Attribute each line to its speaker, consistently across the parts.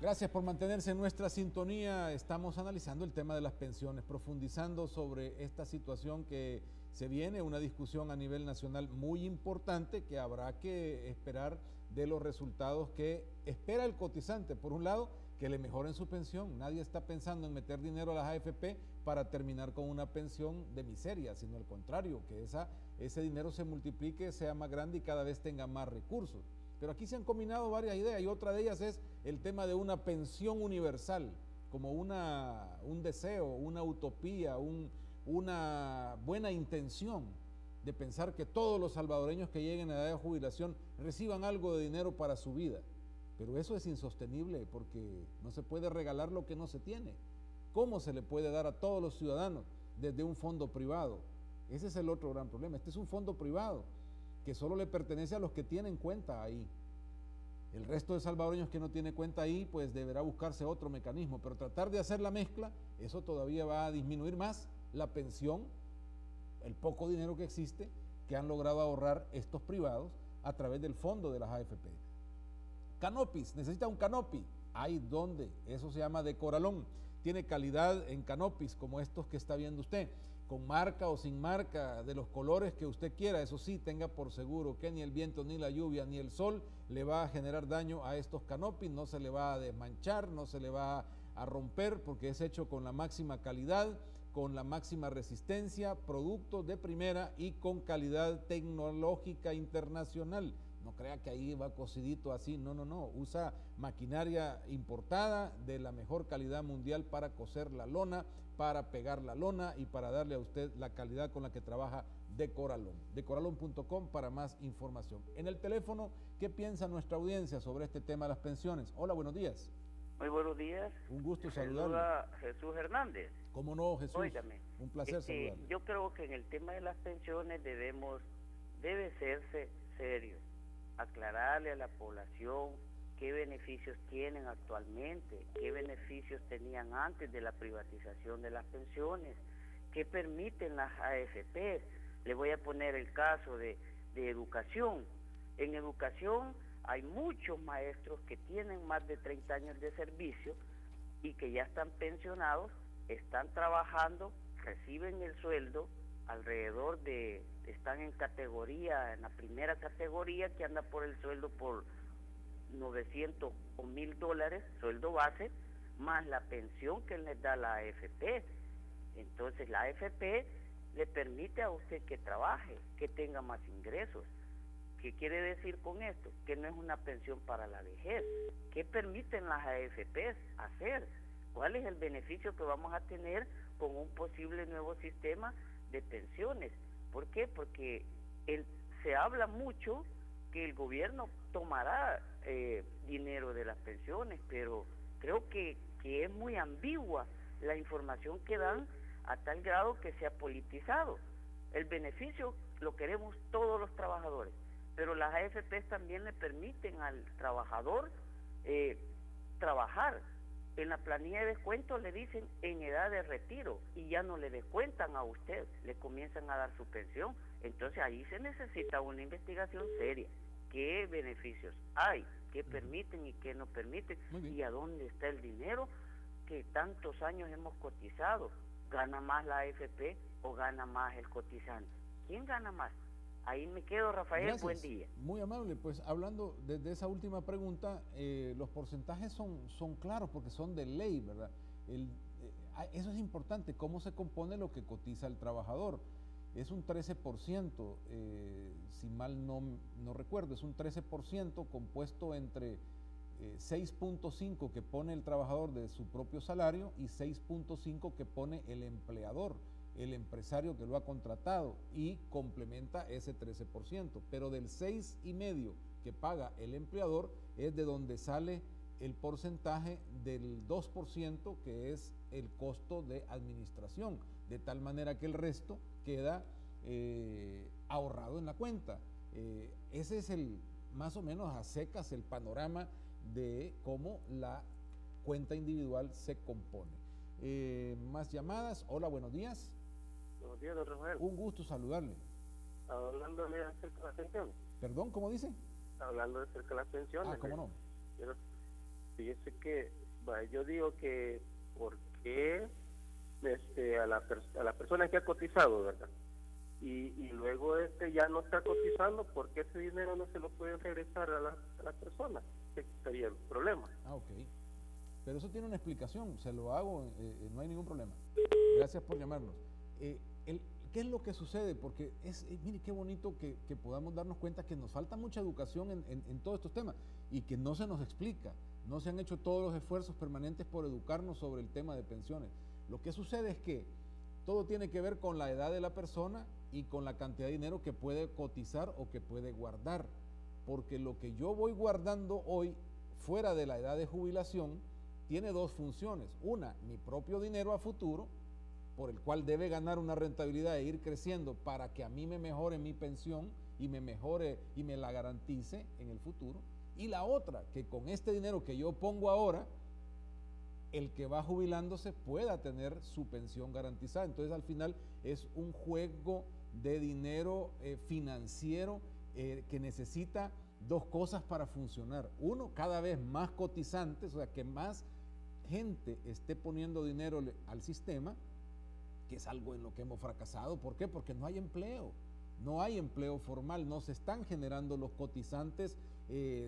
Speaker 1: Gracias por mantenerse en nuestra sintonía. Estamos analizando el tema de las pensiones, profundizando sobre esta situación que se viene, una discusión a nivel nacional muy importante que habrá que esperar de los resultados que espera el cotizante. Por un lado, que le mejoren su pensión. Nadie está pensando en meter dinero a las AFP para terminar con una pensión de miseria, sino al contrario, que ese dinero se multiplique, sea más grande y cada vez tenga más recursos. Pero aquí se han combinado varias ideas y otra de ellas es el tema de una pensión universal, como un deseo, una utopía, una buena intención de pensar que todos los salvadoreños que lleguen a la edad de jubilación reciban algo de dinero para su vida. Pero eso es insostenible porque no se puede regalar lo que no se tiene. ¿Cómo se le puede dar a todos los ciudadanos desde un fondo privado? Ese es el otro gran problema. Este es un fondo privado que solo le pertenece a los que tienen cuenta ahí. El resto de salvadoreños que no tiene cuenta ahí, pues deberá buscarse otro mecanismo, pero tratar de hacer la mezcla, eso todavía va a disminuir más la pensión, el poco dinero que existe, que han logrado ahorrar estos privados a través del fondo de las AFP. Canopis, necesita un canopy, hay donde, eso se llama de Coralón, tiene calidad en canopis como estos que está viendo usted, con marca o sin marca, de los colores que usted quiera. Eso sí, tenga por seguro que ni el viento, ni la lluvia, ni el sol le va a generar daño a estos canopis, no se le va a desmanchar, no se le va a romper, porque es hecho con la máxima calidad, con la máxima resistencia, productos de primera y con calidad tecnológica internacional. No crea que ahí va cocidito así, no, usa maquinaria importada de la mejor calidad mundial para coser la lona, para pegar la lona y para darle a usted la calidad con la que trabaja de Coralón. Decoralón.com para más información. En el teléfono, ¿qué piensa nuestra audiencia sobre este tema de las pensiones? Hola, buenos días.
Speaker 2: Muy buenos días.
Speaker 1: Un gusto saludarle.
Speaker 2: Saluda Jesús Hernández.
Speaker 1: ¿Cómo no, Jesús?
Speaker 2: Óigame,
Speaker 1: un placer saludarle.
Speaker 2: Yo creo que en el tema de las pensiones debe serse serio, aclararle a la población qué beneficios tienen actualmente, qué beneficios tenían antes de la privatización de las pensiones, qué permiten las AFP. Le voy a poner el caso de educación. En educación hay muchos maestros que tienen más de 30 años de servicio y que ya están pensionados, están trabajando, reciben el sueldo, están en la primera categoría que anda por el sueldo por 900 o $1,000, sueldo base, más la pensión que les da la AFP. Entonces la AFP le permite a usted que trabaje, que tenga más ingresos. ¿Qué quiere decir con esto? Que no es una pensión para la vejez. ¿Qué permiten las AFP hacer? ¿Cuál es el beneficio que vamos a tener con un posible nuevo sistema de pensiones? ¿Por qué? Porque se habla mucho que el gobierno tomará dinero de las pensiones, pero creo que es muy ambigua la información que dan a tal grado que se ha politizado. El beneficio lo queremos todos los trabajadores, pero las AFP también le permiten al trabajador trabajar. En la planilla de descuento le dicen en edad de retiro y ya no le descuentan a usted, le comienzan a dar su pensión. Entonces ahí se necesita una investigación seria. ¿Qué beneficios hay? ¿Qué permiten y qué no permiten? ¿Y a dónde está el dinero que tantos años hemos cotizado? ¿Gana más la AFP o gana más el cotizante? ¿Quién gana más? Ahí me quedo, Rafael.
Speaker 1: Gracias.
Speaker 2: Buen día.
Speaker 1: Muy amable. Pues hablando desde esa última pregunta, los porcentajes son claros porque son de ley, ¿verdad? Eso es importante, cómo se compone lo que cotiza el trabajador. Es un 13%, si mal no recuerdo, es un 13% compuesto entre 6.5 que pone el trabajador de su propio salario y 6.5 que pone el empleador, el empresario que lo ha contratado, y complementa ese 13%, pero del 6,5% que paga el empleador es de donde sale el porcentaje del 2% que es el costo de administración, de tal manera que el resto queda ahorrado en la cuenta. Ese es más o menos a secas el panorama de cómo la cuenta individual se compone. Más llamadas. Hola, buenos días.
Speaker 3: Buenos días, don Rafael.
Speaker 1: Un gusto saludarle.
Speaker 3: Hablándole acerca de las pensiones.
Speaker 1: ¿Perdón, cómo dice?
Speaker 3: Hablando acerca de las pensiones.
Speaker 1: ¿Cómo no?
Speaker 3: Fíjese que, yo digo que, ¿por qué a la persona que ha cotizado, verdad? Y luego ya no está cotizando, ¿por qué ese dinero no se lo pueden regresar a la persona? Ese sería el problema.
Speaker 1: Ah, ok. Pero eso tiene una explicación, se lo hago, no hay ningún problema. Gracias por llamarnos. ¿Qué es lo que sucede? Porque mire qué bonito que podamos darnos cuenta que nos falta mucha educación en todos estos temas y que no se nos explica. No se han hecho todos los esfuerzos permanentes por educarnos sobre el tema de pensiones. Lo que sucede es que todo tiene que ver con la edad de la persona y con la cantidad de dinero que puede cotizar o que puede guardar. Porque lo que yo voy guardando hoy, fuera de la edad de jubilación, tiene dos funciones. Una, mi propio dinero a futuro, por el cual debe ganar una rentabilidad e ir creciendo para que a mí me mejore mi pensión y me mejore y me la garantice en el futuro. Y la otra, que con este dinero que yo pongo ahora, el que va jubilándose pueda tener su pensión garantizada. Entonces al final es un juego de dinero financiero que necesita dos cosas para funcionar. Uno, cada vez más cotizantes, o sea, que más gente esté poniendo dinero al sistema, que es algo en lo que hemos fracasado. ¿Por qué? Porque no hay empleo. No hay empleo formal, no se están generando los cotizantes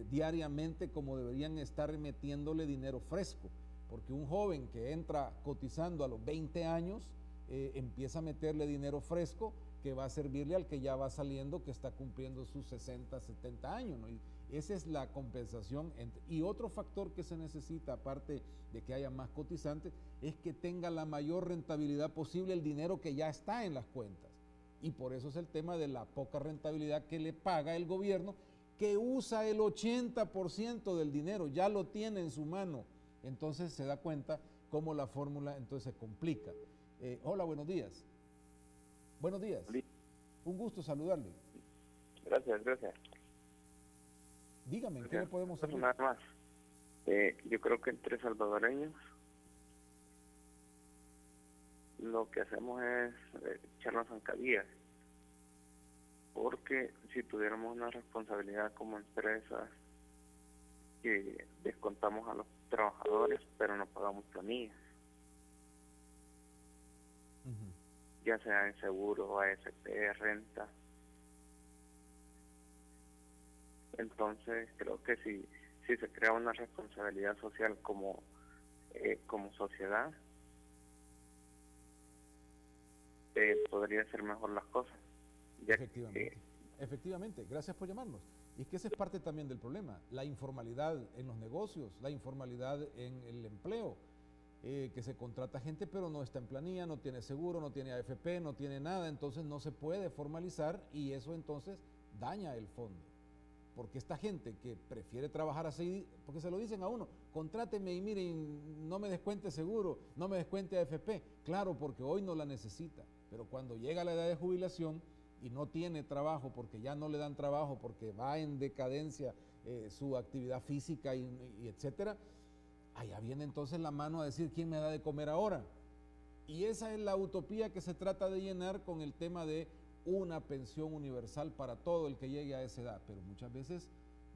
Speaker 1: diariamente como deberían estar metiéndole dinero fresco, porque un joven que entra cotizando a los 20 años empieza a meterle dinero fresco que va a servirle al que ya va saliendo, que está cumpliendo sus 60, 70 años, ¿no? Y esa es la compensación. Y otro factor que se necesita, aparte de que haya más cotizantes, es que tenga la mayor rentabilidad posible el dinero que ya está en las cuentas. Y por eso es el tema de la poca rentabilidad que le paga el gobierno, que usa el 80% del dinero, ya lo tiene en su mano. Entonces se da cuenta cómo la fórmula entonces se complica. Hola, buenos días. Buenos días. Un gusto saludarle.
Speaker 3: Gracias.
Speaker 1: Dígame, ¿en qué le podemos servir?
Speaker 3: Nada más. Yo creo que entre salvadoreños lo que hacemos es echarnos zancadillas, porque si tuviéramos una responsabilidad como empresa, que descontamos a los trabajadores pero no pagamos planillas, ya sea en seguro, AFP, renta. Entonces creo que si se crea una responsabilidad social como sociedad, podría ser mejor las cosas.
Speaker 1: Efectivamente, gracias por llamarnos. Y es que esa es parte también del problema, la informalidad en los negocios, la informalidad en el empleo, que se contrata gente pero no está en planilla, no tiene seguro, no tiene AFP, no tiene nada, entonces no se puede formalizar y eso entonces daña el fondo. Porque esta gente que prefiere trabajar así, porque se lo dicen a uno, contráteme y miren, no me descuente seguro, no me descuente AFP, claro, porque hoy no la necesita, pero cuando llega la edad de jubilación y no tiene trabajo, porque ya no le dan trabajo, porque va en decadencia su actividad física y etcétera, allá viene entonces la mano a decir, ¿quién me da de comer ahora? Y esa es la utopía que se trata de llenar con el tema de una pensión universal para todo el que llegue a esa edad, pero muchas veces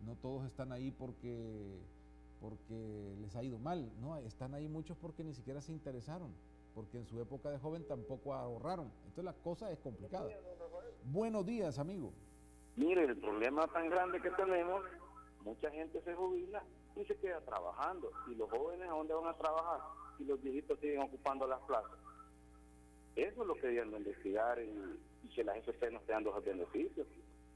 Speaker 1: no todos están ahí porque les ha ido mal, no, están ahí muchos porque ni siquiera se interesaron, porque en su época de joven tampoco ahorraron, entonces la cosa es complicada. Buenos días, amigo.
Speaker 4: Mire, el problema tan grande que tenemos, mucha gente se jubila y se queda trabajando, y los jóvenes ¿a dónde van a trabajar? Y los viejitos siguen ocupando las plazas. Eso es lo que deben investigar y que las FP nos estén dando esos beneficios.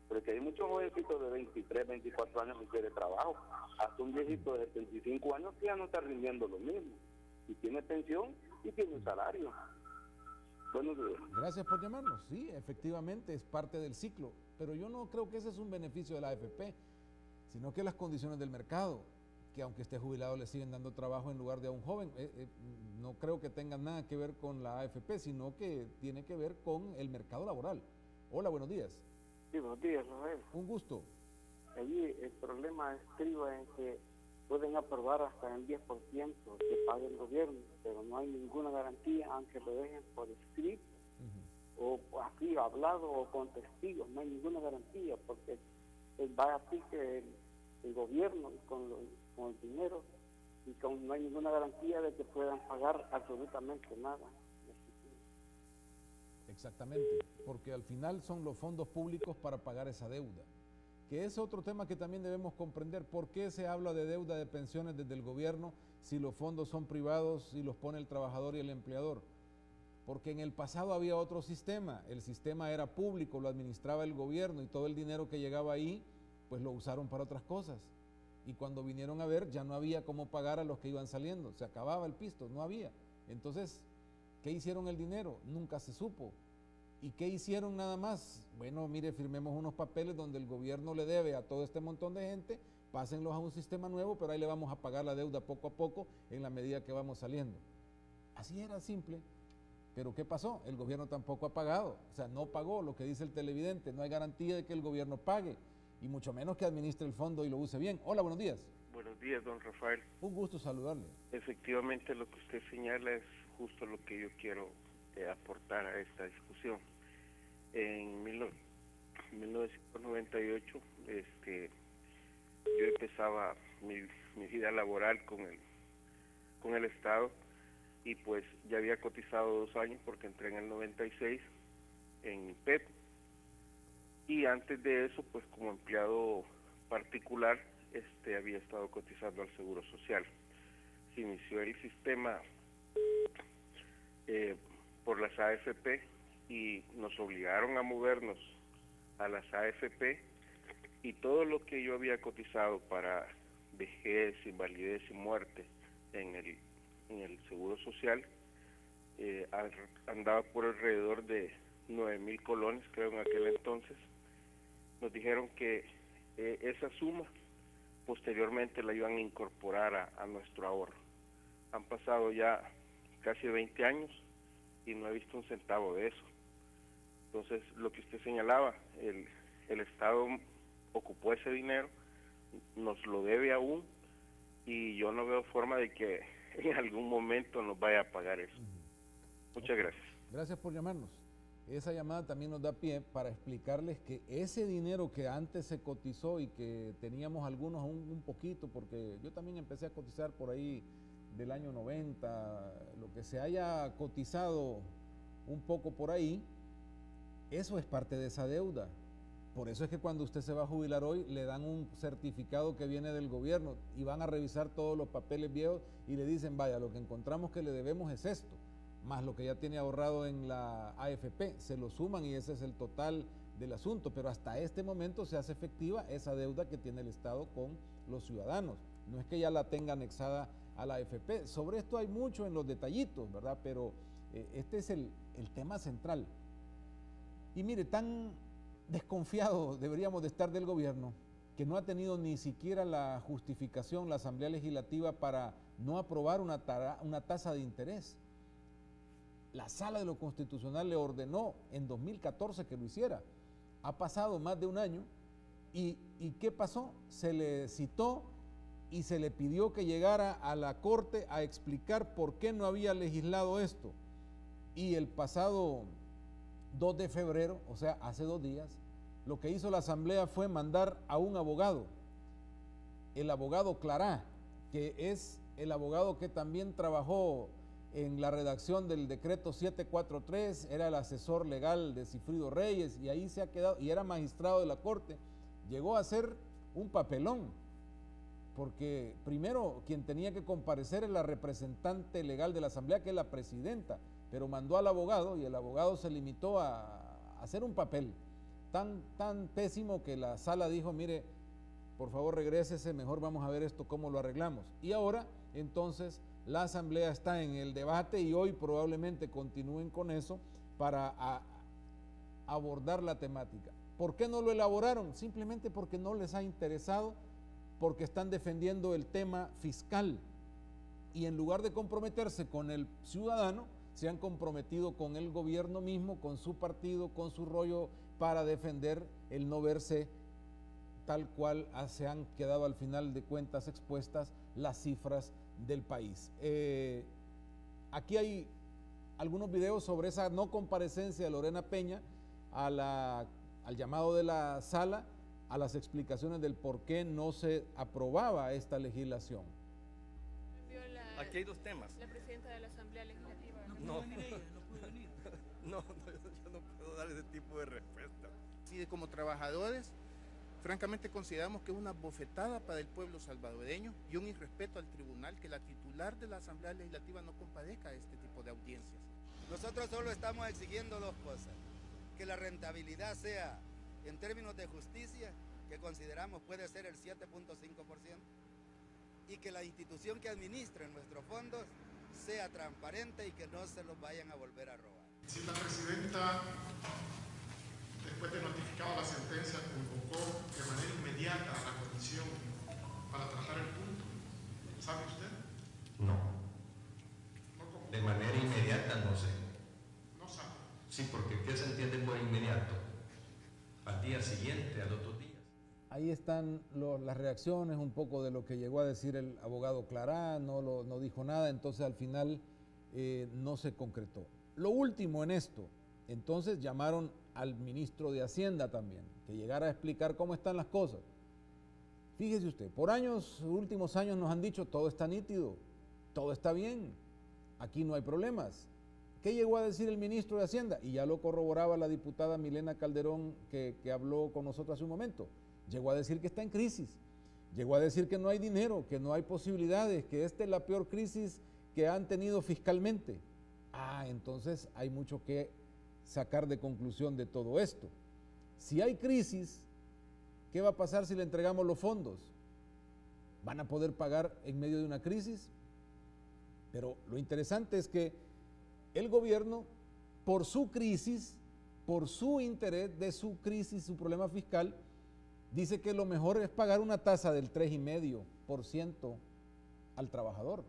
Speaker 4: Porque hay muchos jovencitos de 23, 24 años que quieren trabajo. Hasta un viejito de 75 años que ya no está rindiendo lo mismo. Y tiene pensión y tiene un salario. Buenos días.
Speaker 1: Gracias por llamarnos. Sí, efectivamente es parte del ciclo. Pero yo no creo que ese es un beneficio de la AFP, sino que las condiciones del mercado, que aunque esté jubilado le siguen dando trabajo en lugar de a un joven. No creo que tenga nada que ver con la AFP, sino que tiene que ver con el mercado laboral. Hola, buenos días.
Speaker 3: Sí, buenos días, Rafael.
Speaker 1: Un gusto.
Speaker 3: Allí el problema estriba en que pueden aprobar hasta el 10% que pague el gobierno, pero no hay ninguna garantía, aunque lo dejen por escrito, o así hablado o con testigos, no hay ninguna garantía, porque va así que el gobierno con el dinero
Speaker 5: y no hay ninguna garantía de que puedan pagar absolutamente nada.
Speaker 1: Exactamente, porque al final son los fondos públicos para pagar esa deuda, que es otro tema que también debemos comprender. ¿Por qué se habla de deuda de pensiones desde el gobierno si los fondos son privados y los pone el trabajador y el empleador? Porque en el pasado había otro sistema, el sistema era público, lo administraba el gobierno y todo el dinero que llegaba ahí, pues lo usaron para otras cosas. Y cuando vinieron a ver, ya no había cómo pagar a los que iban saliendo, se acababa el pisto, no había. Entonces, ¿qué hicieron el dinero? Nunca se supo. ¿Y qué hicieron nada más? Bueno, mire, firmemos unos papeles donde el gobierno le debe a todo este montón de gente, pásenlos a un sistema nuevo, pero ahí le vamos a pagar la deuda poco a poco en la medida que vamos saliendo. Así era simple. Pero ¿qué pasó? El gobierno tampoco ha pagado, o sea, no pagó lo que dice el televidente, no hay garantía de que el gobierno pague, y mucho menos que administre el fondo y lo use bien. Hola, buenos días.
Speaker 6: Buenos días, don Rafael.
Speaker 1: Un gusto saludarle.
Speaker 6: Efectivamente, lo que usted señala es justo lo que yo quiero aportar a esta discusión. En 1998, yo empezaba mi vida laboral con el Estado, y pues ya había cotizado 2 años porque entré en el 96 en IPEP, y antes de eso pues como empleado particular había estado cotizando al Seguro Social. Se inició el sistema por las AFP y nos obligaron a movernos a las AFP, y todo lo que yo había cotizado para vejez, invalidez y muerte en el Seguro Social andaba por alrededor de 9,000 colones, creo, en aquel entonces. Nos dijeron que esa suma posteriormente la iban a incorporar a nuestro ahorro. Han pasado ya casi 20 años y no he visto un centavo de eso. Entonces, lo que usted señalaba, el Estado ocupó ese dinero, nos lo debe aún, y yo no veo forma de que en algún momento nos vaya a pagar eso. Muchas gracias.
Speaker 1: Gracias por llamarnos. Esa llamada también nos da pie para explicarles que ese dinero que antes se cotizó y que teníamos algunos un poquito, porque yo también empecé a cotizar por ahí del año 90, lo que se haya cotizado un poco por ahí, eso es parte de esa deuda. Por eso es que cuando usted se va a jubilar hoy, le dan un certificado que viene del gobierno y van a revisar todos los papeles viejos y le dicen, vaya, lo que encontramos que le debemos es esto, más lo que ya tiene ahorrado en la AFP, se lo suman y ese es el total del asunto, pero hasta este momento se hace efectiva esa deuda que tiene el Estado con los ciudadanos. No es que ya la tenga anexada a la AFP. Sobre esto hay mucho en los detallitos, ¿verdad? Pero este es el tema central. Y mire, tan desconfiado deberíamos de estar del gobierno que no ha tenido ni siquiera la justificación la Asamblea Legislativa para no aprobar una tasa de interés. La Sala de lo Constitucional le ordenó en 2014 que lo hiciera. Ha pasado más de un año y ¿qué pasó? Se le citó y se le pidió que llegara a la Corte a explicar por qué no había legislado esto. Y el pasado 2 de febrero, o sea, hace 2 días, lo que hizo la Asamblea fue mandar a un abogado, el abogado Clará, que es el abogado que también trabajó en la redacción del decreto 743, era el asesor legal de Cifrido Reyes, y ahí se ha quedado, y era magistrado de la Corte. Llegó a ser un papelón, porque primero quien tenía que comparecer es la representante legal de la Asamblea, que es la presidenta, pero mandó al abogado y el abogado se limitó a hacer un papel tan pésimo que la sala dijo, mire, por favor regrésese, mejor vamos a ver esto, cómo lo arreglamos. Y ahora, entonces, la Asamblea está en el debate y hoy probablemente continúen con eso para abordar la temática. ¿Por qué no lo elaboraron? Simplemente porque no les ha interesado, porque están defendiendo el tema fiscal y en lugar de comprometerse con el ciudadano, se han comprometido con el gobierno mismo, con su partido, con su rollo para defender el no verse tal cual se han quedado al final de cuentas expuestas las cifras del país. Aquí hay algunos videos sobre esa no comparecencia de Lorena Peña al llamado de la sala, a las explicaciones del por qué no se aprobaba esta legislación.
Speaker 7: aquí hay dos temas.
Speaker 8: La presidenta de la Asamblea Legislativa.
Speaker 7: No, no, yo no puedo dar ese tipo de respuesta.
Speaker 9: Sí, como trabajadores, francamente consideramos que es una bofetada para el pueblo salvadoreño y un irrespeto al tribunal que la titular de la Asamblea Legislativa no compadezca a este tipo de audiencias.
Speaker 10: Nosotros solo estamos exigiendo dos cosas: que la rentabilidad sea en términos de justicia, que consideramos puede ser el 7.5%, y que la institución que administre nuestros fondos sea transparente y que no se los vayan a volver a robar.
Speaker 11: Si la presidenta, después de notificado la sentencia, convocó de manera inmediata a la comisión para tratar el punto, ¿sabe usted?
Speaker 12: No. De manera inmediata no sé.
Speaker 11: No sabe.
Speaker 12: Sí, porque ¿qué se entiende por inmediato? Al día siguiente, al otro día.
Speaker 1: Ahí están las reacciones, un poco de lo que llegó a decir el abogado Clará, no dijo nada, entonces al final no se concretó. Lo último en esto, entonces llamaron al ministro de Hacienda también, que llegara a explicar cómo están las cosas. Fíjese usted, por últimos años nos han dicho todo está nítido, todo está bien, aquí no hay problemas. ¿Qué llegó a decir el ministro de Hacienda? Y ya lo corroboraba la diputada Milena Calderón que habló con nosotros hace un momento. Llegó a decir que está en crisis, llegó a decir que no hay dinero, que no hay posibilidades, que esta es la peor crisis que han tenido fiscalmente. Entonces hay mucho que sacar de conclusión de todo esto. Si hay crisis, ¿qué va a pasar si le entregamos los fondos? ¿Van a poder pagar en medio de una crisis? Pero lo interesante es que el gobierno, por su crisis, por su interés de su crisis, su problema fiscal, dice que lo mejor es pagar una tasa del 3,5% al trabajador.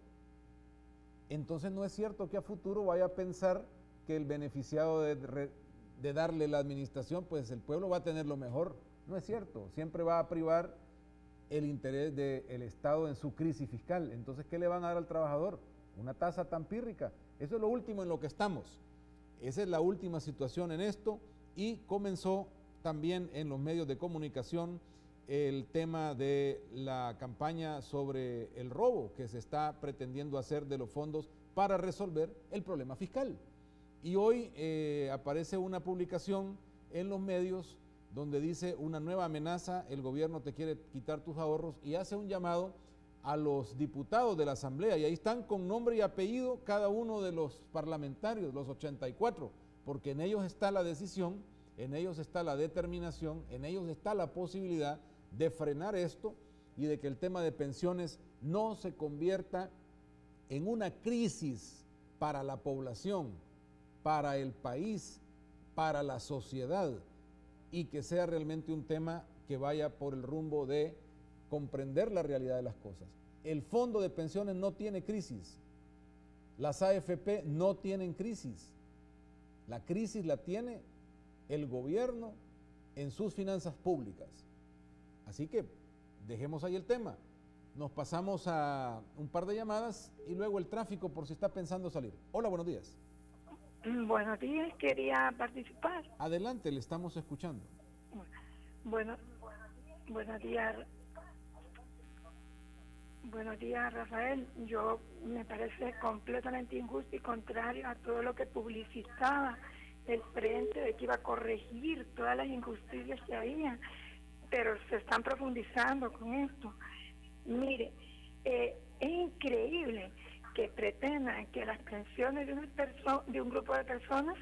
Speaker 1: Entonces no es cierto que a futuro vaya a pensar que el beneficiado de darle la administración, pues el pueblo va a tener lo mejor. No es cierto, siempre va a privar el interés del Estado en su crisis fiscal. Entonces, ¿qué le van a dar al trabajador? Una tasa tan pírrica. Eso es lo último en lo que estamos. Esa es la última situación en esto, y comenzó también en los medios de comunicación el tema de la campaña sobre el robo que se está pretendiendo hacer de los fondos para resolver el problema fiscal. Y hoy aparece una publicación en los medios donde dice una nueva amenaza, el gobierno te quiere quitar tus ahorros, y hace un llamado a los diputados de la Asamblea, y ahí están con nombre y apellido cada uno de los parlamentarios, los 84, porque en ellos está la decisión, en ellos está la determinación, en ellos está la posibilidad de frenar esto y de que el tema de pensiones no se convierta en una crisis para la población, para el país, para la sociedad, y que sea realmente un tema que vaya por el rumbo de comprender la realidad de las cosas. El fondo de pensiones no tiene crisis, las AFP no tienen crisis, la crisis la tiene el gobierno en sus finanzas públicas. Así que dejemos ahí el tema, nos pasamos a un par de llamadas y luego el tráfico por si está pensando salir. Hola, buenos días.
Speaker 13: Buenos días, quería participar.
Speaker 1: Adelante, le estamos escuchando.
Speaker 13: Buenos días. Buenos días, Rafael. Yo me parece completamente injusto y contrario a todo lo que publicitaba el frente de que iba a corregir todas las injusticias que había, pero se están profundizando con esto. Mire, es increíble que pretendan que las pensiones de un grupo de personas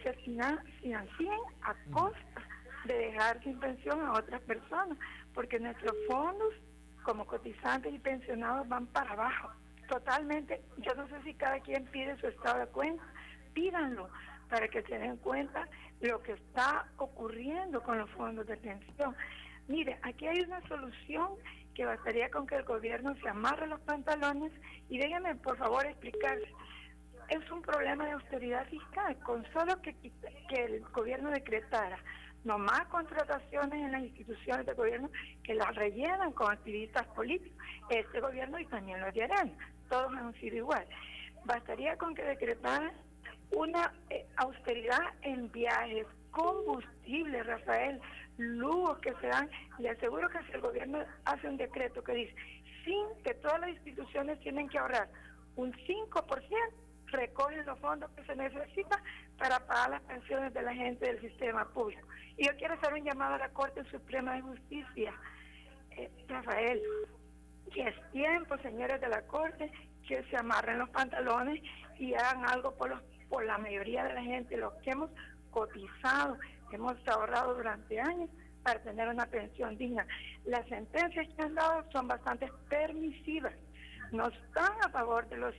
Speaker 13: se financien a costa de dejar sin pensión a otras personas, porque nuestros fondos como cotizantes y pensionados van para abajo, totalmente. Yo no sé si cada quien pide su estado de cuenta, pídanlo para que se den cuenta lo que está ocurriendo con los fondos de pensión. Mire, aquí hay una solución que bastaría con que el gobierno se amarre los pantalones y déjenme por favor explicarse. Es un problema de austeridad fiscal, con solo que el gobierno decretara no más contrataciones en las instituciones de gobierno que las rellenan con activistas políticos. Este gobierno y también los de Arana, todos han sido igual. Bastaría con que decretaran una austeridad en viajes, combustible, Rafael, lujos que se dan. Le aseguro que si el gobierno hace un decreto que dice sin que todas las instituciones tienen que ahorrar un 5% recogen los fondos que se necesitan para pagar las pensiones de la gente del sistema público. Y yo quiero hacer un llamado a la Corte Suprema de Justicia, Rafael, que es tiempo, señores de la Corte, que se amarren los pantalones y hagan algo por la mayoría de la gente, los que hemos cotizado, hemos ahorrado durante años para tener una pensión digna. Las sentencias que han dado son bastante permisivas, no están a favor de los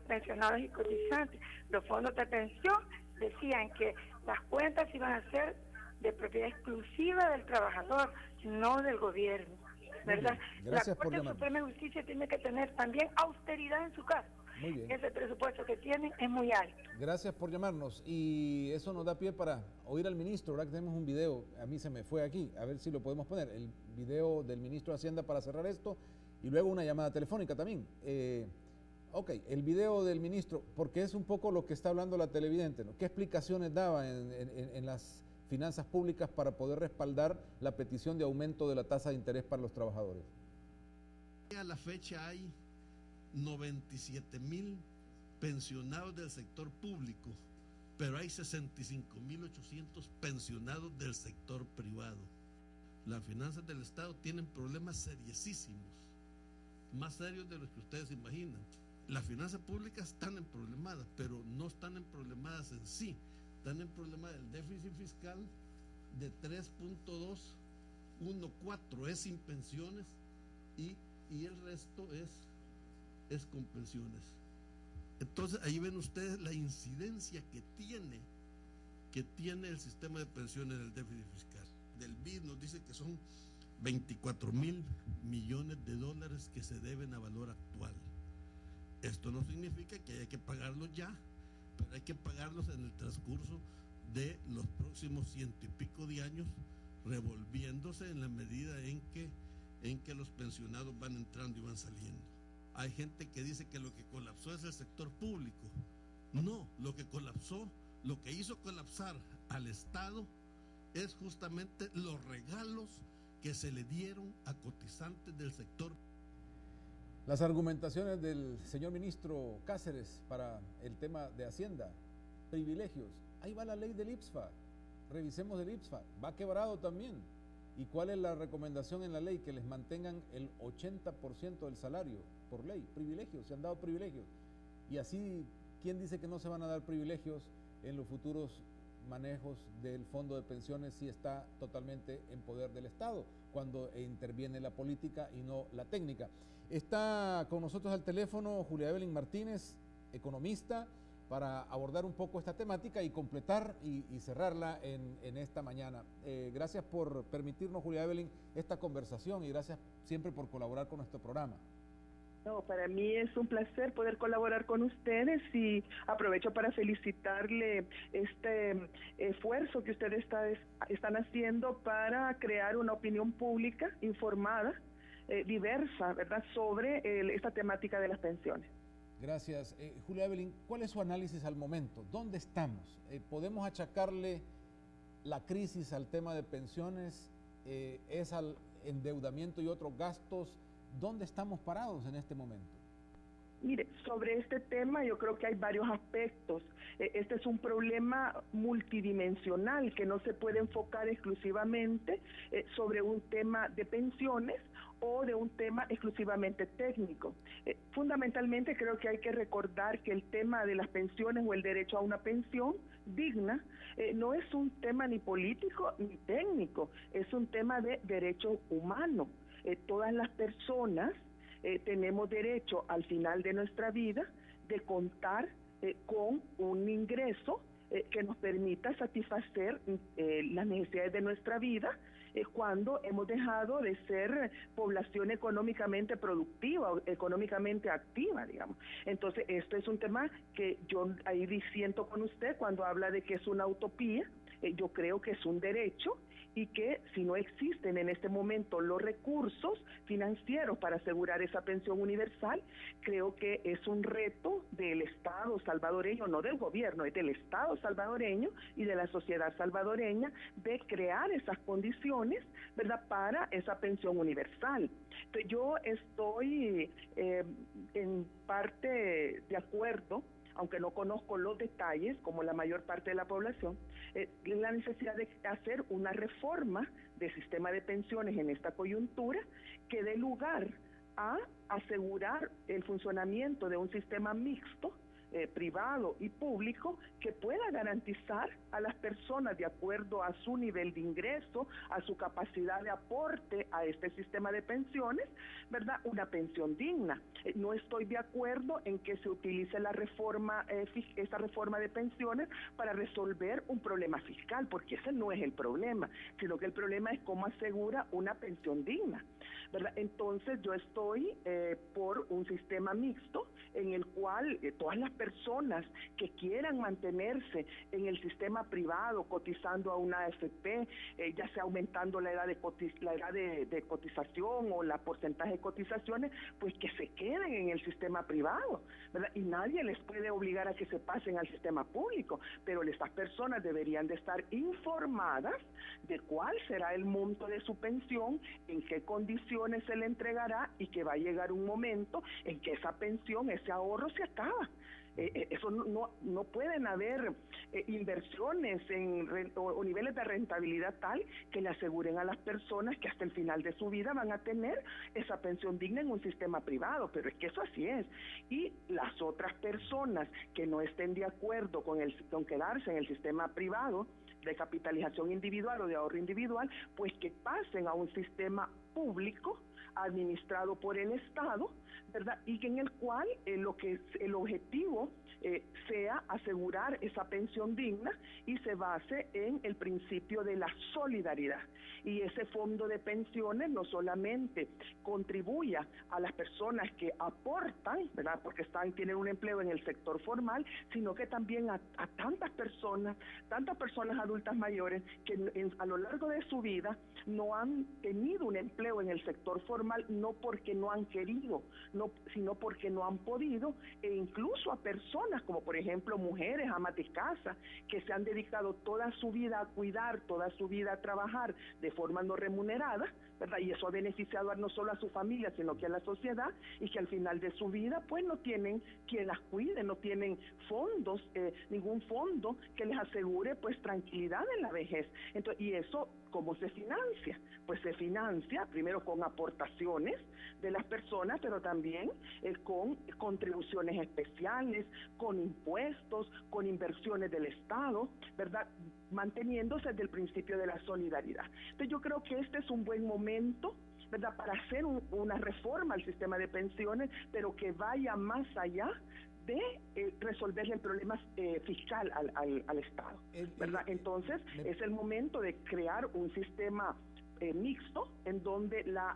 Speaker 13: pensionados y cotizantes. Los fondos de pensión decían que las cuentas iban a ser de propiedad exclusiva del trabajador, no del gobierno, ¿verdad? La Corte Suprema de Justicia tiene que tener también austeridad en su caso.
Speaker 1: Muy bien.
Speaker 13: Ese presupuesto que tienen es muy alto.
Speaker 1: Gracias por llamarnos, y eso nos da pie para oír al ministro. Ahora que tenemos un video, a mí se me fue aquí, a ver si lo podemos poner, el video del ministro de Hacienda para cerrar esto, y luego una llamada telefónica también. Ok, el video del ministro, porque es un poco lo que está hablando la televidente, ¿no? ¿Qué explicaciones daba en las finanzas públicas para poder respaldar la petición de aumento de la tasa de interés para los trabajadores?
Speaker 14: A la fecha hay 97,000 pensionados del sector público, pero hay 65,800 pensionados del sector privado. Las finanzas del Estado tienen problemas seriosísimos, más serios de los que ustedes imaginan. Las finanzas públicas están emproblemadas, pero no están emproblemadas en sí, están en problema del déficit fiscal de 3.214, es sin pensiones, y el resto es con pensiones. Entonces ahí ven ustedes la incidencia que tiene el sistema de pensiones del déficit fiscal. Del BID nos dice que son 24,000 millones de dólares que se deben a valor actual. Esto no significa que haya que pagarlos ya, pero hay que pagarlos en el transcurso de los próximos 100 y pico de años, revolviéndose en la medida en que los pensionados van entrando y van saliendo. Hay gente que dice que lo que colapsó es el sector público. No, lo que colapsó, lo que hizo colapsar al Estado es justamente los regalos que se le dieron a cotizantes del sector.
Speaker 1: Las argumentaciones del señor ministro Cáceres para el tema de Hacienda, privilegios. Ahí va la ley del IPSFA, revisemos el IPSFA, va quebrado también. ¿Y cuál es la recomendación en la ley? Que les mantengan el 80% del salario por ley. Privilegios, se han dado privilegios. Y así, ¿quién dice que no se van a dar privilegios en los futuros manejos del fondo de pensiones si está totalmente en poder del Estado, cuando interviene la política y no la técnica? Está con nosotros al teléfono Julia Evelyn Martínez, economista, para abordar un poco esta temática y completar y cerrarla en esta mañana. Gracias por permitirnos, Julia Evelyn, esta conversación, y gracias siempre por colaborar con nuestro programa.
Speaker 15: No, para mí es un placer poder colaborar con ustedes, y aprovecho para felicitarle este esfuerzo que ustedes están haciendo para crear una opinión pública informada, diversa, ¿verdad?, sobre esta temática de las pensiones.
Speaker 1: Gracias. Julia Evelyn, ¿cuál es su análisis al momento? ¿Dónde estamos? ¿Podemos achacarle la crisis al tema de pensiones? ¿Es al endeudamiento y otros gastos? ¿Dónde estamos parados en este momento?
Speaker 15: Mire, sobre este tema yo creo que hay varios aspectos. Este es un problema multidimensional que no se puede enfocar exclusivamente sobre un tema de pensiones o de un tema exclusivamente técnico. Fundamentalmente creo que hay que recordar que el tema de las pensiones o el derecho a una pensión digna no es un tema ni político ni técnico, es un tema de derecho humano. Todas las personas tenemos derecho al final de nuestra vida de contar con un ingreso que nos permita satisfacer las necesidades de nuestra vida cuando hemos dejado de ser población económicamente productiva o económicamente activa, digamos. Entonces, esto es un tema que yo ahí disiento con usted cuando habla de que es una utopía. yo creo que es un derecho y que si no existen en este momento los recursos financieros para asegurar esa pensión universal, creo que es un reto del Estado salvadoreño, no del gobierno, es del Estado salvadoreño y de la sociedad salvadoreña de crear esas condiciones, ¿verdad?, para esa pensión universal. Entonces, yo estoy en parte de acuerdo, aunque no conozco los detalles, como la mayor parte de la población, la necesidad de hacer una reforma del sistema de pensiones en esta coyuntura que dé lugar a asegurar el funcionamiento de un sistema mixto, privado y público, que pueda garantizar a las personas, de acuerdo a su nivel de ingreso, a su capacidad de aporte a este sistema de pensiones, ¿verdad?, una pensión digna. No estoy de acuerdo en que se utilice la reforma, esa reforma de pensiones para resolver un problema fiscal, porque ese no es el problema, sino que el problema es cómo asegura una pensión digna, ¿verdad? Entonces yo estoy por un sistema mixto en el cual todas las personas que quieran mantenerse en el sistema privado cotizando a una AFP, ya sea aumentando la edad de cotización o la porcentaje de cotizaciones, pues que se queden en el sistema privado, ¿verdad? Y nadie les puede obligar a que se pasen al sistema público, pero estas personas deberían de estar informadas de cuál será el monto de su pensión, en qué condiciones se le entregará y que va a llegar un momento en que esa pensión, ese ahorro se acaba. Eso no pueden haber inversiones o niveles de rentabilidad tal que le aseguren a las personas que hasta el final de su vida van a tener esa pensión digna en un sistema privado, pero es que eso así es. Y las otras personas que no estén de acuerdo con quedarse en el sistema privado de capitalización individual o de ahorro individual, pues que pasen a un sistema público administrado por el Estado, ¿verdad? Y que en el cual el objetivo sea asegurar esa pensión digna y se base en el principio de la solidaridad. Y ese fondo de pensiones no solamente contribuya a las personas que aportan, ¿verdad?, porque tienen un empleo en el sector formal, sino que también a tantas personas adultas mayores que a lo largo de su vida no han tenido un empleo en el sector formal, no porque no han querido, sino porque no han podido, e incluso a personas como por ejemplo mujeres, amas de casa, que se han dedicado toda su vida a cuidar, toda su vida a trabajar de forma no remunerada, ¿verdad? Y eso ha beneficiado no solo a su familia, sino que a la sociedad, y que al final de su vida pues no tienen quien las cuide, no tienen fondos, ningún fondo que les asegure pues tranquilidad en la vejez. Entonces, y eso, ¿cómo se financia? Pues se financia primero con aportaciones de las personas, pero también con contribuciones especiales, con impuestos, con inversiones del Estado, ¿verdad?, manteniéndose desde el principio de la solidaridad. Entonces yo creo que este es un buen momento, ¿verdad?, para hacer una reforma al sistema de pensiones, pero que vaya más allá de resolver el problema fiscal al Estado, ¿verdad? Entonces es el momento de crear un sistema mixto en donde la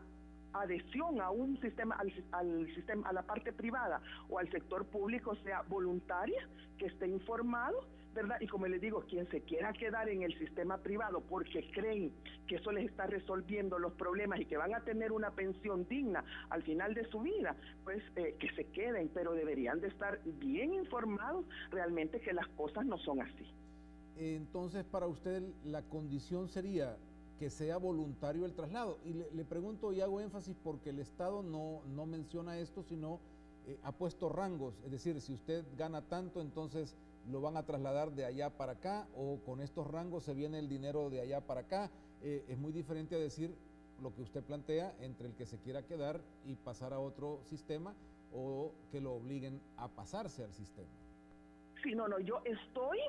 Speaker 15: adhesión a un sistema, al sistema, a la parte privada o al sector público sea voluntaria, que esté informado, ¿verdad? Y como les digo, quien se quiera quedar en el sistema privado porque creen que eso les está resolviendo los problemas y que van a tener una pensión digna al final de su vida, pues que se queden, pero deberían de estar bien informados realmente que las cosas no son así.
Speaker 1: Entonces, para usted la condición sería que sea voluntario el traslado. Y le pregunto y hago énfasis porque el Estado no menciona esto, sino ha puesto rangos. Es decir, si usted gana tanto, entonces lo van a trasladar de allá para acá, o con estos rangos se viene el dinero de allá para acá. Es muy diferente a decir lo que usted plantea entre el que se quiera quedar y pasar a otro sistema, o que lo obliguen a pasarse al sistema.
Speaker 15: Sí, no, yo estoy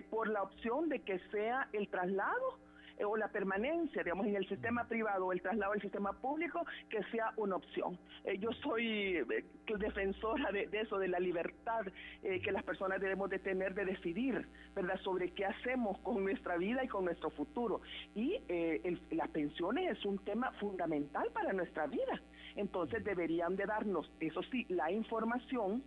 Speaker 15: por la opción de que sea el traslado o la permanencia, digamos, en el sistema privado, o el traslado al sistema público, que sea una opción. Yo soy defensora de eso, de la libertad que las personas debemos de tener de decidir, ¿verdad?, sobre qué hacemos con nuestra vida y con nuestro futuro. Y las pensiones es un tema fundamental para nuestra vida. Entonces deberían de darnos, eso sí, la información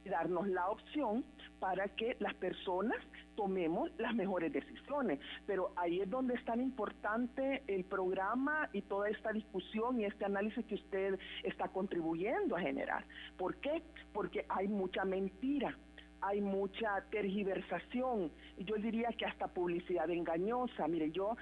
Speaker 15: darnos la opción para que las personas tomemos las mejores decisiones. Pero ahí es donde es tan importante el programa y toda esta discusión y este análisis que usted está contribuyendo a generar. ¿Por qué? Porque hay mucha mentira, hay mucha tergiversación, y yo diría que hasta publicidad engañosa. Mire, yo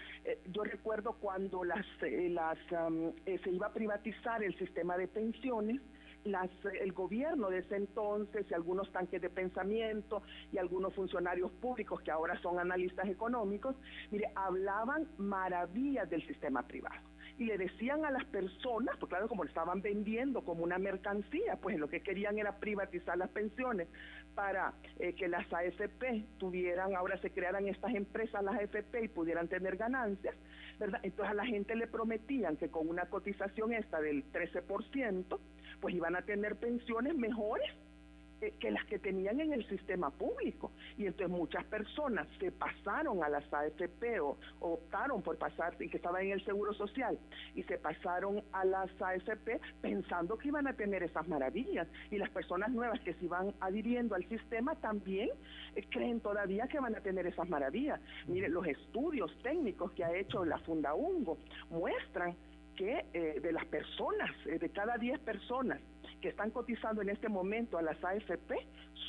Speaker 15: recuerdo cuando se iba a privatizar el sistema de pensiones, el gobierno de ese entonces y algunos tanques de pensamiento y algunos funcionarios públicos que ahora son analistas económicos, mire, hablaban maravillas del sistema privado. Y le decían a las personas, pues claro, como lo estaban vendiendo como una mercancía, pues lo que querían era privatizar las pensiones para que las AFP ahora se crearan estas empresas, las AFP, y pudieran tener ganancias, ¿verdad? Entonces a la gente le prometían que con una cotización esta del 13%, pues iban a tener pensiones mejores que las que tenían en el sistema público. Y entonces muchas personas se pasaron a las AFP o optaron por pasar, y que estaban en el Seguro Social, y se pasaron a las AFP pensando que iban a tener esas maravillas. Y las personas nuevas que se iban adhiriendo al sistema también creen todavía que van a tener esas maravillas. Mire, los estudios técnicos que ha hecho la Fundaungo muestran que de las personas, de cada 10 personas que están cotizando en este momento a las AFP,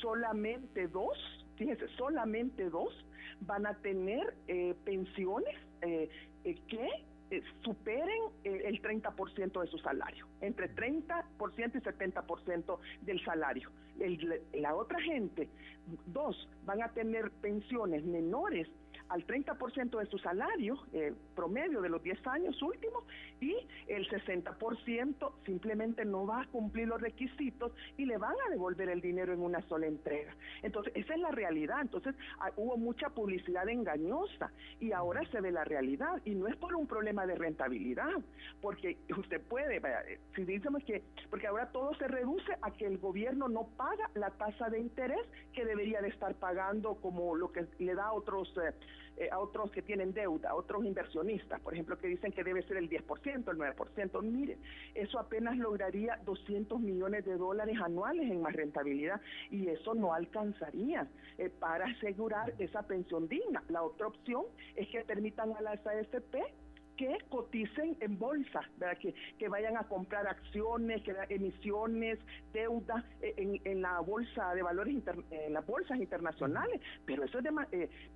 Speaker 15: solamente 2 van a tener pensiones que superen el 30% de su salario, entre 30% y 70% del salario. La otra gente, 2 van a tener pensiones menores al 30% de su salario promedio de los 10 años últimos, y el 60% simplemente no va a cumplir los requisitos y le van a devolver el dinero en una sola entrega. Entonces, esa es la realidad. Entonces, hubo mucha publicidad engañosa y ahora se ve la realidad, y no es por un problema de rentabilidad, porque usted puede, si decimos porque ahora todo se reduce a que el gobierno no paga la tasa de interés que debería de estar pagando, como lo que le da a otros que tienen deuda, otros inversionistas, por ejemplo, que dicen que debe ser el 10%, el 9%. Mire, eso apenas lograría $200 millones anuales en más rentabilidad, y eso no alcanzaría para asegurar esa pensión digna. La otra opción es que permitan a las AFP que coticen en bolsa, ¿verdad? Que vayan a comprar acciones, emisiones, deuda en la bolsa de valores, en las bolsas internacionales, pero eso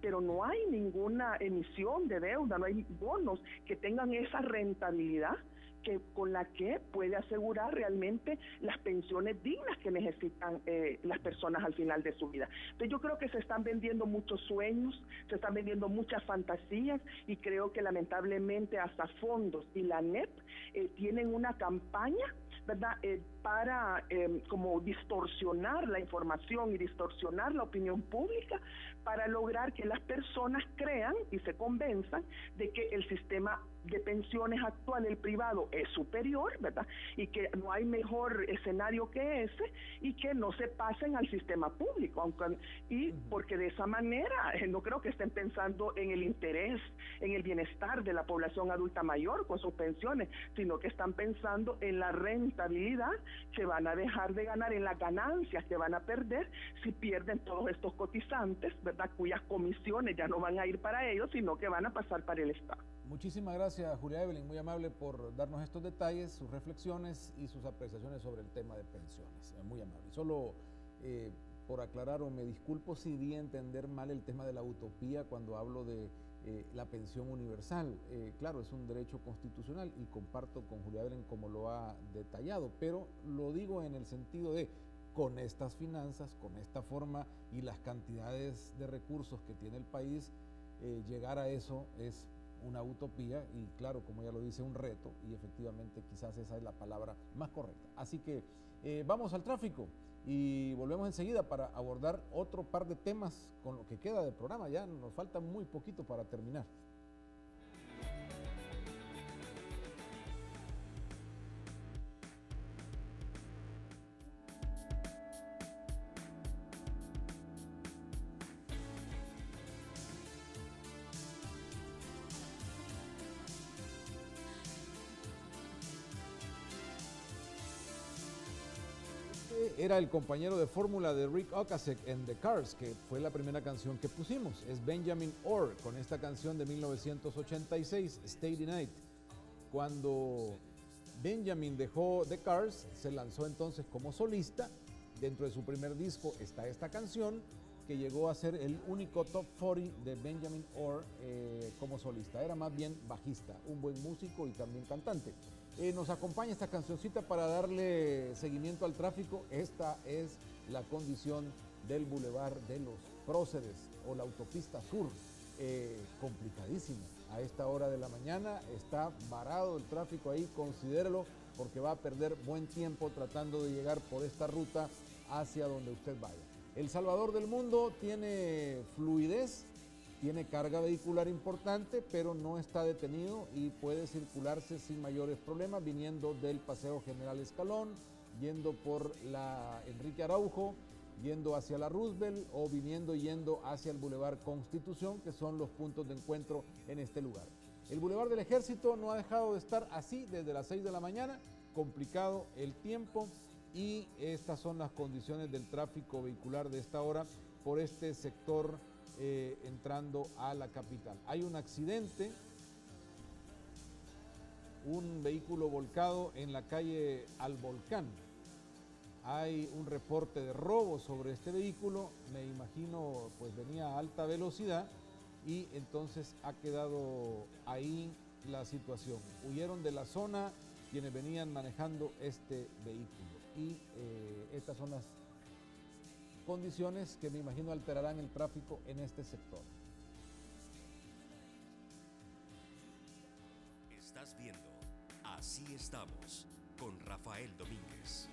Speaker 15: pero no hay ninguna emisión de deuda, no hay bonos que tengan esa rentabilidad con la que puede asegurar realmente las pensiones dignas que necesitan las personas al final de su vida. Entonces yo creo que se están vendiendo muchos sueños, se están vendiendo muchas fantasías, y creo que lamentablemente hasta fondos y la NEP tienen una campaña, ¿verdad?, para como distorsionar la información y distorsionar la opinión pública, para lograr que las personas crean y se convenzan de que el sistema de pensiones actual, el privado, es superior, ¿verdad?, y que no hay mejor escenario que ese, y que no se pasen al sistema público, porque de esa manera no creo que estén pensando en el interés, en el bienestar de la población adulta mayor con sus pensiones, sino que están pensando en la rentabilidad que van a dejar de ganar, en las ganancias que van a perder si pierden todos estos cotizantes, ¿verdad?, cuyas comisiones ya no van a ir para ellos, sino que van a pasar para el Estado.
Speaker 1: Muchísimas gracias, Julia Evelyn, muy amable por darnos estos detalles, sus reflexiones y sus apreciaciones sobre el tema de pensiones. Muy amable. Solo por aclarar, o me disculpo si di a entender mal el tema de la utopía cuando hablo de la pensión universal. Claro, es un derecho constitucional y comparto con Julia Evelyn como lo ha detallado, pero lo digo en el sentido de, con estas finanzas, con esta forma y las cantidades de recursos que tiene el país, llegar a eso es una utopía, y claro, como ella lo dice, un reto, y efectivamente quizás esa es la palabra más correcta. Así que vamos al tráfico y volvemos enseguida para abordar otro par de temas con lo que queda del programa. Ya nos falta muy poquito para terminar. era el compañero de fórmula de Rick Ocasek en The Cars, que fue la primera canción que pusimos. Es Benjamin Orr con esta canción de 1986, Steady Night. Cuando Benjamin dejó The Cars, se lanzó entonces como solista. Dentro de su primer disco está esta canción, que llegó a ser el único top 40 de Benjamin Orr como solista. Era más bien bajista, un buen músico y también cantante. Nos acompaña esta cancioncita para darle seguimiento al tráfico. Esta es la condición del Boulevard de los Próceres o la autopista sur. Complicadísima. A esta hora de la mañana está varado el tráfico ahí, considérelo, porque va a perder buen tiempo tratando de llegar por esta ruta hacia donde usted vaya. El Salvador del Mundo tiene fluidez, tiene carga vehicular importante, pero no está detenido y puede circularse sin mayores problemas, viniendo del Paseo General Escalón, yendo por la Enrique Araujo, yendo hacia la Roosevelt o yendo hacia el Boulevard Constitución, que son los puntos de encuentro en este lugar. El Boulevard del Ejército no ha dejado de estar así desde las 6 de la mañana, complicado el tiempo, y estas son las condiciones del tráfico vehicular de esta hora por este sector entrando a la capital. Hay un accidente, un vehículo volcado en la calle Al Volcán. Hay un reporte de robo sobre este vehículo, me imagino pues venía a alta velocidad y entonces ha quedado ahí la situación. Huyeron de la zona quienes venían manejando este vehículo y estas son las condiciones que me imagino alterarán el tráfico en este sector.
Speaker 16: Estás viendo Así Estamos con Rafael Domínguez.